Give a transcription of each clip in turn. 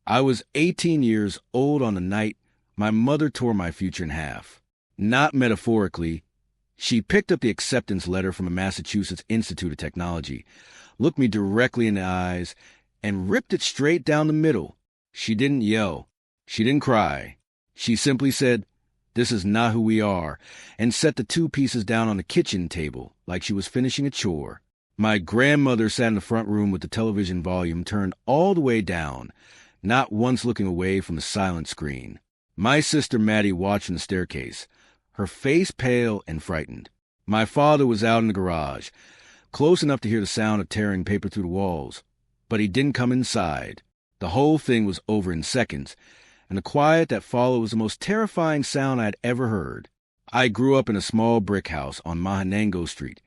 I was 18 years old on the night my mother tore my future in half. Not metaphorically. She picked up the acceptance letter from a Massachusetts Institute of Technology, looked me directly in the eyes, and ripped it straight down the middle. She didn't yell. She didn't cry. She simply said, "This is not who we are," and set the two pieces down on the kitchen table like she was finishing a chore. My grandmother sat in the front room with the television volume turned all the way down, not once looking away from the silent screen. My sister Maddie watched from the staircase, her face pale and frightened. My father was out in the garage, close enough to hear the sound of tearing paper through the walls, but he didn't come inside. The whole thing was over in seconds, and the quiet that followed was the most terrifying sound I had ever heard. I grew up in a small brick house on Mahanango Street,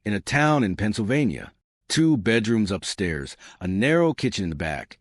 in a town in Pennsylvania. 2 bedrooms upstairs, a narrow kitchen in the back,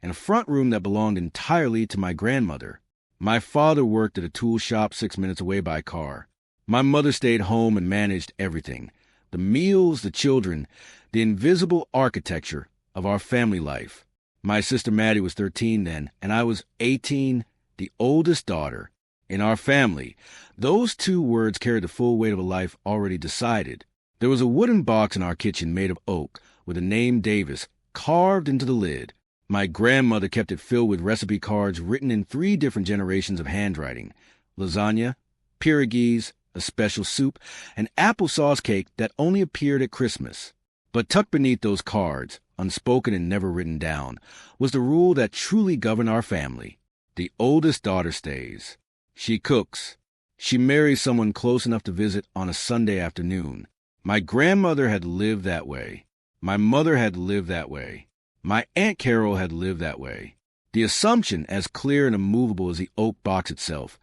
and a front room that belonged entirely to my grandmother. My father worked at a tool shop 6 minutes away by car. My mother stayed home and managed everything. The meals, the children, the invisible architecture of our family life. My sister Maddie was 13 then, and I was 18, the oldest daughter. In our family, those 2 words carried the full weight of a life already decided. There was a wooden box in our kitchen made of oak, with the name Davis carved into the lid. My grandmother kept it filled with recipe cards written in 3 different generations of handwriting: lasagna, pierogies, a special soup, an applesauce cake that only appeared at Christmas. But tucked beneath those cards, unspoken and never written down, was the rule that truly governed our family. The oldest daughter stays. She cooks. She marries someone close enough to visit on a Sunday afternoon. My grandmother had lived that way. My mother had lived that way. My Aunt Carol had lived that way. The assumption, as clear and immovable as the oak box itself,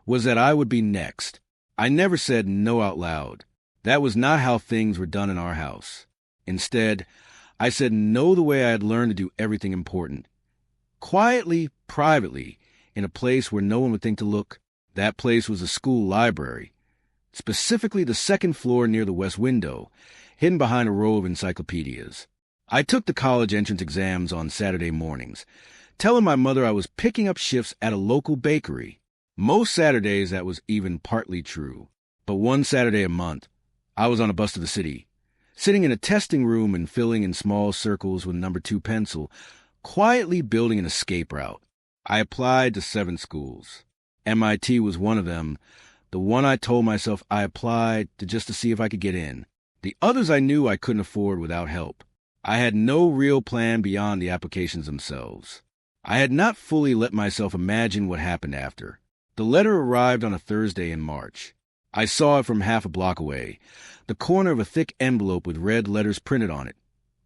was that I would be next. I never said no out loud. That was not how things were done in our house. Instead, I said no the way I had learned to do everything important. Quietly, privately, in a place where no one would think to look. That place was the school library, specifically the 2nd floor near the west window, hidden behind a row of encyclopedias. I took the college entrance exams on Saturday mornings, telling my mother I was picking up shifts at a local bakery. Most Saturdays that was even partly true, but one Saturday a month, I was on a bus to the city, sitting in a testing room and filling in small circles with number 2 pencil, quietly building an escape route. I applied to 7 schools. MIT was one of them, the one I told myself I applied to just to see if I could get in. The others I knew I couldn't afford without help. I had no real plan beyond the applications themselves. I had not fully let myself imagine what happened after. The letter arrived on a Thursday in March. I saw it from half a block away, the corner of a thick envelope with red letters printed on it,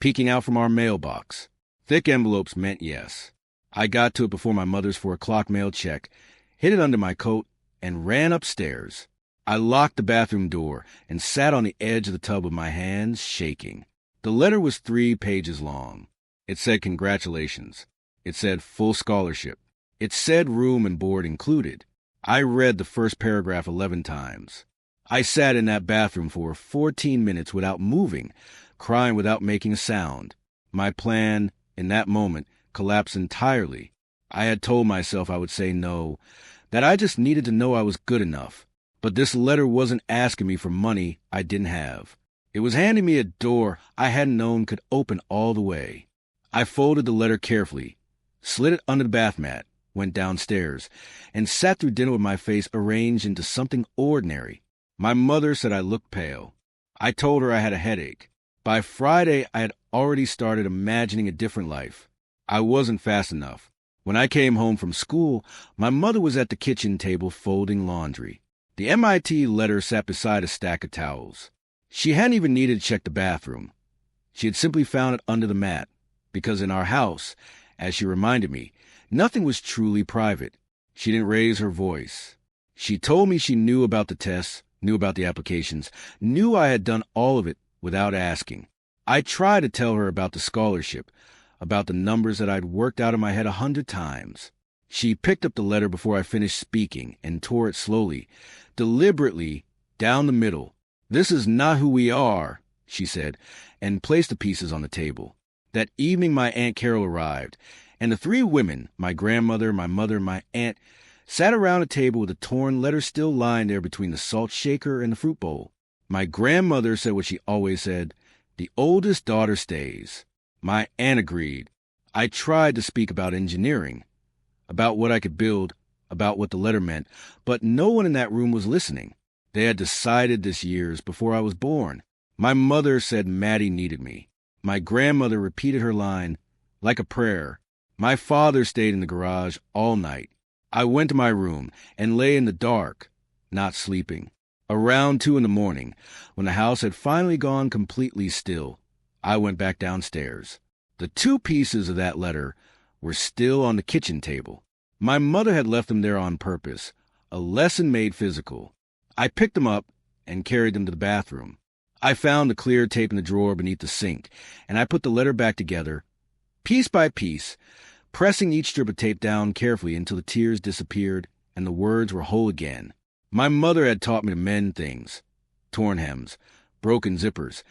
peeking out from our mailbox. Thick envelopes meant yes. I got to it before my mother's 4 o'clock mail check, hid it under my coat, and ran upstairs. I locked the bathroom door and sat on the edge of the tub with my hands shaking. The letter was 3 pages long. It said congratulations. It said full scholarship. It said room and board included. I read the first paragraph 11 times. I sat in that bathroom for 14 minutes without moving, crying without making a sound. My plan, in that moment, collapsed entirely. I had told myself I would say no, that I just needed to know I was good enough. But this letter wasn't asking me for money I didn't have. It was handing me a door I hadn't known could open all the way. I folded the letter carefully, slid it under the bath mat, went downstairs, and sat through dinner with my face arranged into something ordinary. My mother said I looked pale. I told her I had a headache. By Friday, I had already started imagining a different life. I wasn't fast enough. When I came home from school, my mother was at the kitchen table folding laundry. The MIT letter sat beside a stack of towels. She hadn't even needed to check the bathroom. She had simply found it under the mat, because in our house, as she reminded me, nothing was truly private. She didn't raise her voice. She told me she knew about the tests, knew about the applications, knew I had done all of it without asking. I tried to tell her about the scholarship, about the numbers that I'd worked out in my head 100 times. She picked up the letter before I finished speaking and tore it slowly, deliberately, down the middle. "This is not who we are," she said, and placed the pieces on the table. That evening my Aunt Carol arrived, And the three women, my grandmother, my mother, and my aunt, sat around a table with a torn letter still lying there between the salt shaker and the fruit bowl. My grandmother said what she always said, "The oldest daughter stays." My aunt agreed. I tried to speak about engineering, about what I could build, about what the letter meant, but no one in that room was listening. They had decided this years before I was born. My mother said Maddie needed me. My grandmother repeated her line like a prayer. My father stayed in the garage all night. I went to my room and lay in the dark, not sleeping. Around 2 a.m, when the house had finally gone completely still, I went back downstairs. The 2 pieces of that letter were still on the kitchen table. My mother had left them there on purpose, a lesson made physical. I picked them up and carried them to the bathroom. I found the clear tape in the drawer beneath the sink, and I put the letter back together, piece by piece, pressing each strip of tape down carefully until the tears disappeared and the words were whole again. My mother had taught me to mend things: torn hems, broken zippers,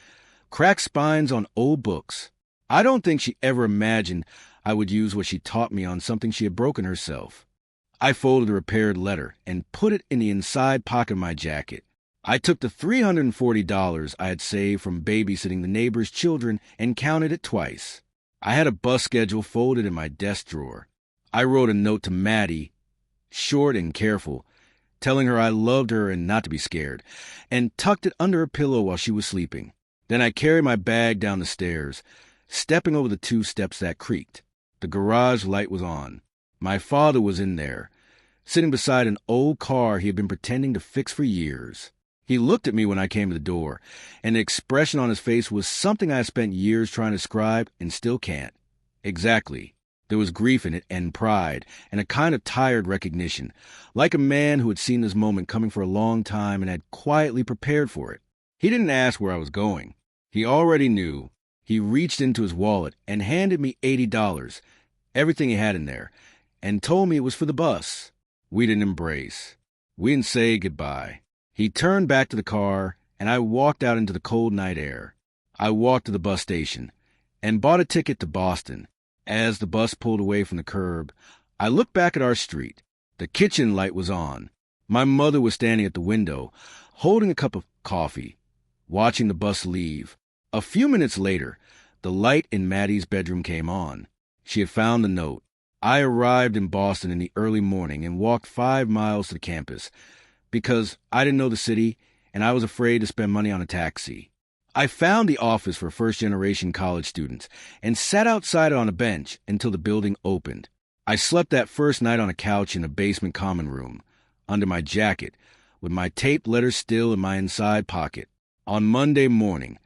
cracked spines on old books. I don't think she ever imagined I would use what she taught me on something she had broken herself. I folded the repaired letter and put it in the inside pocket of my jacket. I took the $340 I had saved from babysitting the neighbor's children and counted it twice. I had a bus schedule folded in my desk drawer. I wrote a note to Maddie, short and careful, telling her I loved her and not to be scared, and tucked it under her pillow while she was sleeping. Then I carried my bag down the stairs, stepping over the 2 steps that creaked. The garage light was on. My father was in there, sitting beside an old car he had been pretending to fix for years. He looked at me when I came to the door, and the expression on his face was something I spent years trying to describe and still can't. Exactly. There was grief in it and pride and a kind of tired recognition, like a man who had seen this moment coming for a long time and had quietly prepared for it. He didn't ask where I was going. He already knew. He reached into his wallet and handed me $80, everything he had in there, and told me it was for the bus. We didn't embrace. We didn't say goodbye. He turned back to the car, and I walked out into the cold night air. I walked to the bus station and bought a ticket to Boston. As the bus pulled away from the curb, I looked back at our street. The kitchen light was on. My mother was standing at the window, holding a cup of coffee, watching the bus leave. A few minutes later, the light in Maddie's bedroom came on. She had found the note. I arrived in Boston in the early morning and walked 5 miles to the campus because I didn't know the city and I was afraid to spend money on a taxi. I found the office for first-generation college students and sat outside on a bench until the building opened. I slept that first night on a couch in a basement common room, under my jacket, with my taped letter still in my inside pocket. On Monday morning,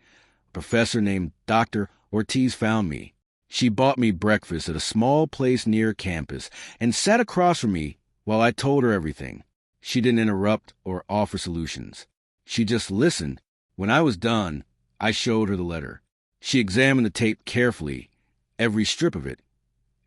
a professor named Dr. Ortiz found me. She bought me breakfast at a small place near campus and sat across from me while I told her everything. She didn't interrupt or offer solutions. She just listened. When I was done, I showed her the letter. She examined the tape carefully, every strip of it,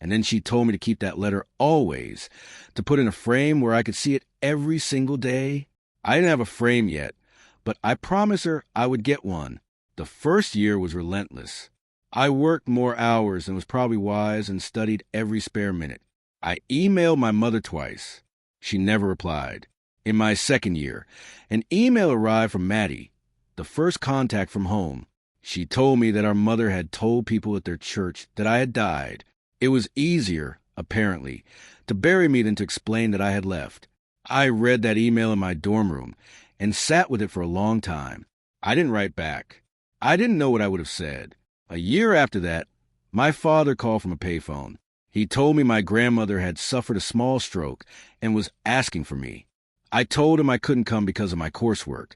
and then she told me to keep that letter always, to put in a frame where I could see it every single day. I didn't have a frame yet, but I promised her I would get one. The first year was relentless. I worked more hours than was probably wise and studied every spare minute. I emailed my mother twice. She never replied. In my second year, an email arrived from Maddie, the first contact from home. She told me that our mother had told people at their church that I had died. It was easier, apparently, to bury me than to explain that I had left. I read that email in my dorm room and sat with it for a long time. I didn't write back. I didn't know what I would have said. A year after that, my father called from a payphone. He told me my grandmother had suffered a small stroke and was asking for me. I told him I couldn't come because of my coursework,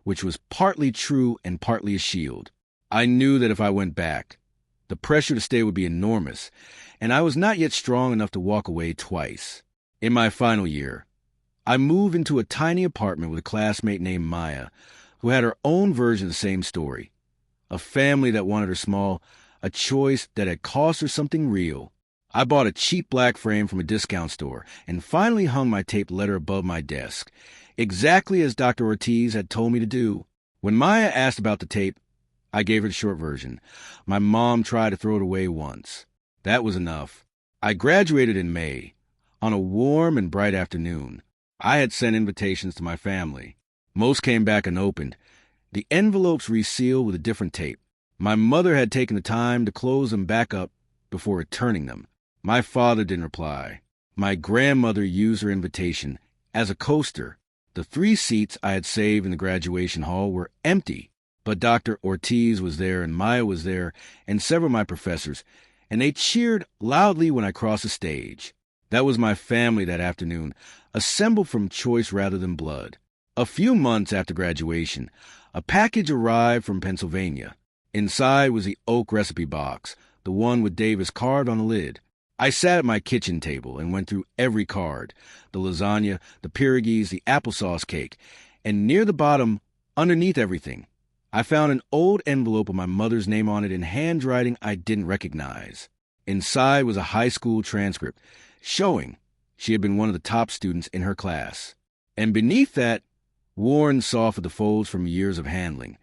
which was partly true and partly a shield. I knew that if I went back, the pressure to stay would be enormous, and I was not yet strong enough to walk away twice. In my final year, I moved into a tiny apartment with a classmate named Maya, who had her own version of the same story. A family that wanted her small, a choice that had cost her something real. I bought a cheap black frame from a discount store and finally hung my taped letter above my desk, exactly as Dr. Ortiz had told me to do. When Maya asked about the tape, I gave her the short version. My mom tried to throw it away once. That was enough. I graduated in May. On a warm and bright afternoon, I had sent invitations to my family. Most came back unopened, the envelopes resealed with a different tape. My mother had taken the time to close them back up before returning them. My father didn't reply. My grandmother used her invitation as a coaster. The 3 seats I had saved in the graduation hall were empty, but Dr. Ortiz was there and Maya was there and several of my professors, and they cheered loudly when I crossed the stage. That was my family that afternoon, assembled from choice rather than blood. A few months after graduation, a package arrived from Pennsylvania. Inside was the oak recipe box, the one with Davis carved on the lid. I sat at my kitchen table and went through every card, the lasagna, the pierogies, the applesauce cake, and near the bottom, underneath everything, I found an old envelope with my mother's name on it in handwriting I didn't recognize. Inside was a high school transcript showing she had been one of the top students in her class. And beneath that, worn soft with the folds from years of handling,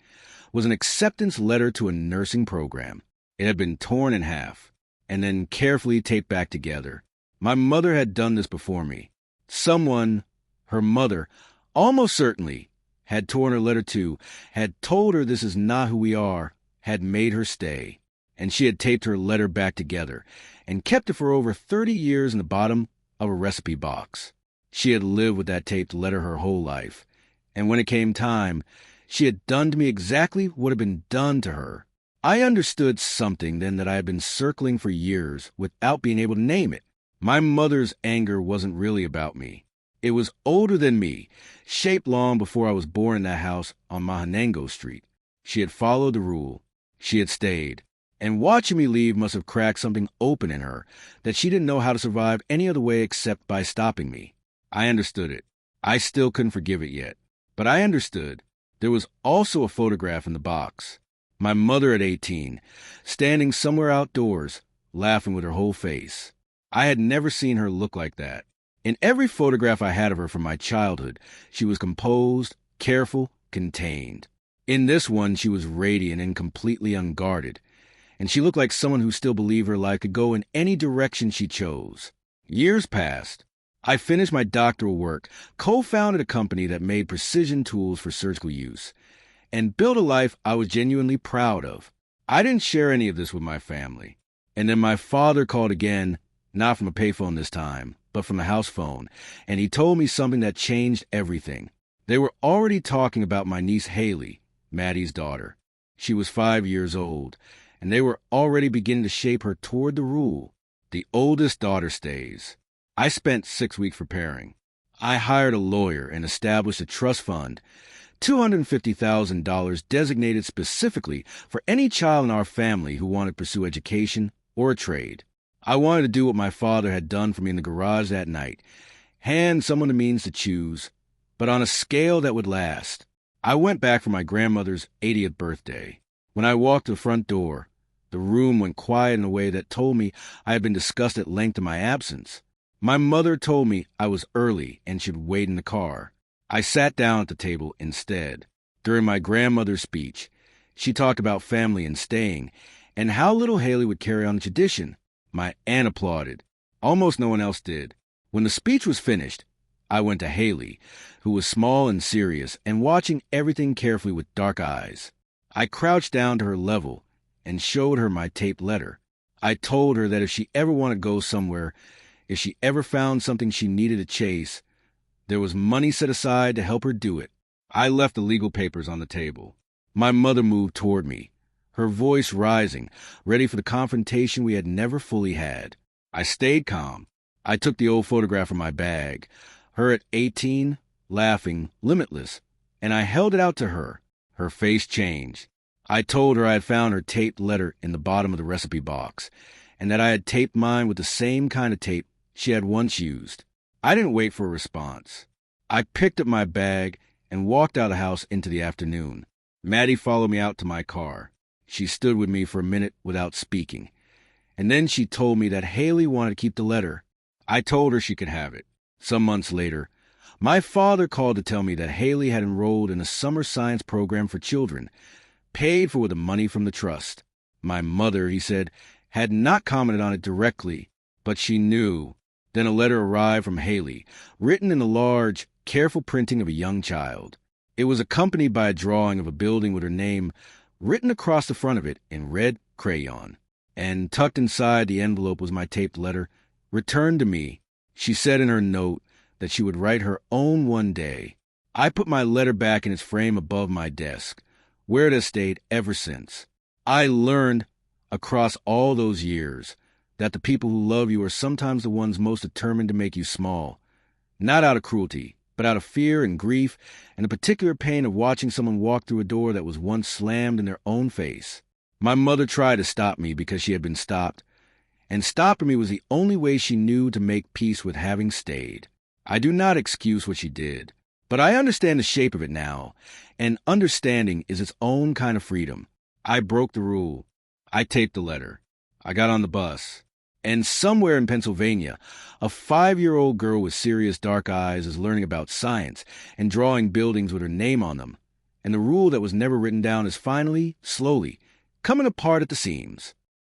was an acceptance letter to a nursing program. It had been torn in half and then carefully taped back together. My mother had done this before me. Someone, her mother, almost certainly, had torn her letter too, had told her this is not who we are, had made her stay, and she had taped her letter back together and kept it for over 30 years in the bottom of a recipe box. She had lived with that taped letter her whole life, and when it came time, she had done to me exactly what had been done to her. I understood something then that I had been circling for years without being able to name it. My mother's anger wasn't really about me. It was older than me, shaped long before I was born in that house on Mahanango Street. She had followed the rule. She had stayed. And watching me leave must have cracked something open in her that she didn't know how to survive any other way except by stopping me. I understood it. I still couldn't forgive it yet. But I understood. There was also a photograph in the box. My mother at 18, standing somewhere outdoors, laughing with her whole face. I had never seen her look like that. In every photograph I had of her from my childhood, she was composed, careful, contained. In this one, she was radiant and completely unguarded, and she looked like someone who still believed her life could go in any direction she chose. Years passed. I finished my doctoral work, co-founded a company that made precision tools for surgical use, and built a life I was genuinely proud of. I didn't share any of this with my family. And then my father called again, not from a payphone this time, but from a house phone, and he told me something that changed everything. They were already talking about my niece Haley, Maddie's daughter. She was 5 years old, and they were already beginning to shape her toward the rule. The oldest daughter stays. I spent 6 weeks preparing. I hired a lawyer and established a trust fund, $250,000 designated specifically for any child in our family who wanted to pursue education or a trade. I wanted to do what my father had done for me in the garage that night, hand someone the means to choose, but on a scale that would last. I went back for my grandmother's 80th birthday. When I walked to the front door, the room went quiet in a way that told me I had been discussed at length in my absence. My mother told me I was early and should wait in the car. I sat down at the table instead. During my grandmother's speech, she talked about family and staying, and how little Haley would carry on the tradition. My aunt applauded. Almost no one else did. When the speech was finished, I went to Haley, who was small and serious and watching everything carefully with dark eyes. I crouched down to her level and showed her my taped letter. I told her that if she ever wanted to go somewhere, if she ever found something she needed to chase, there was money set aside to help her do it. I left the legal papers on the table. My mother moved toward me, her voice rising, ready for the confrontation we had never fully had. I stayed calm. I took the old photograph from my bag, her at 18, laughing, limitless, and I held it out to her. Her face changed. I told her I had found her taped letter in the bottom of the recipe box, and that I had taped mine with the same kind of tape she had once used. I didn't wait for a response. I picked up my bag and walked out of the house into the afternoon. Maddie followed me out to my car. She stood with me for a minute without speaking, and then she told me that Haley wanted to keep the letter. I told her she could have it. Some months later, my father called to tell me that Haley had enrolled in a summer science program for children, paid for with the money from the trust. My mother, he said, had not commented on it directly, But she knew. Then a letter arrived from Haley, written in the large, careful printing of a young child. It was accompanied by a drawing of a building with her name written across the front of it in red crayon. And tucked inside the envelope was my taped letter, returned to me. She said in her note that she would write her own one day. I put my letter back in its frame above my desk, where it has stayed ever since. I learned across all those years that the people who love you are sometimes the ones most determined to make you small, not out of cruelty, but out of fear and grief and the particular pain of watching someone walk through a door that was once slammed in their own face. My mother tried to stop me because she had been stopped, and stopping me was the only way she knew to make peace with having stayed. I do not excuse what she did, but I understand the shape of it now, and understanding is its own kind of freedom. I broke the rule. I taped the letter. I got on the bus. And somewhere in Pennsylvania, a 5-year-old girl with serious dark eyes is learning about science and drawing buildings with her name on them. And the rule that was never written down is finally, slowly, coming apart at the seams.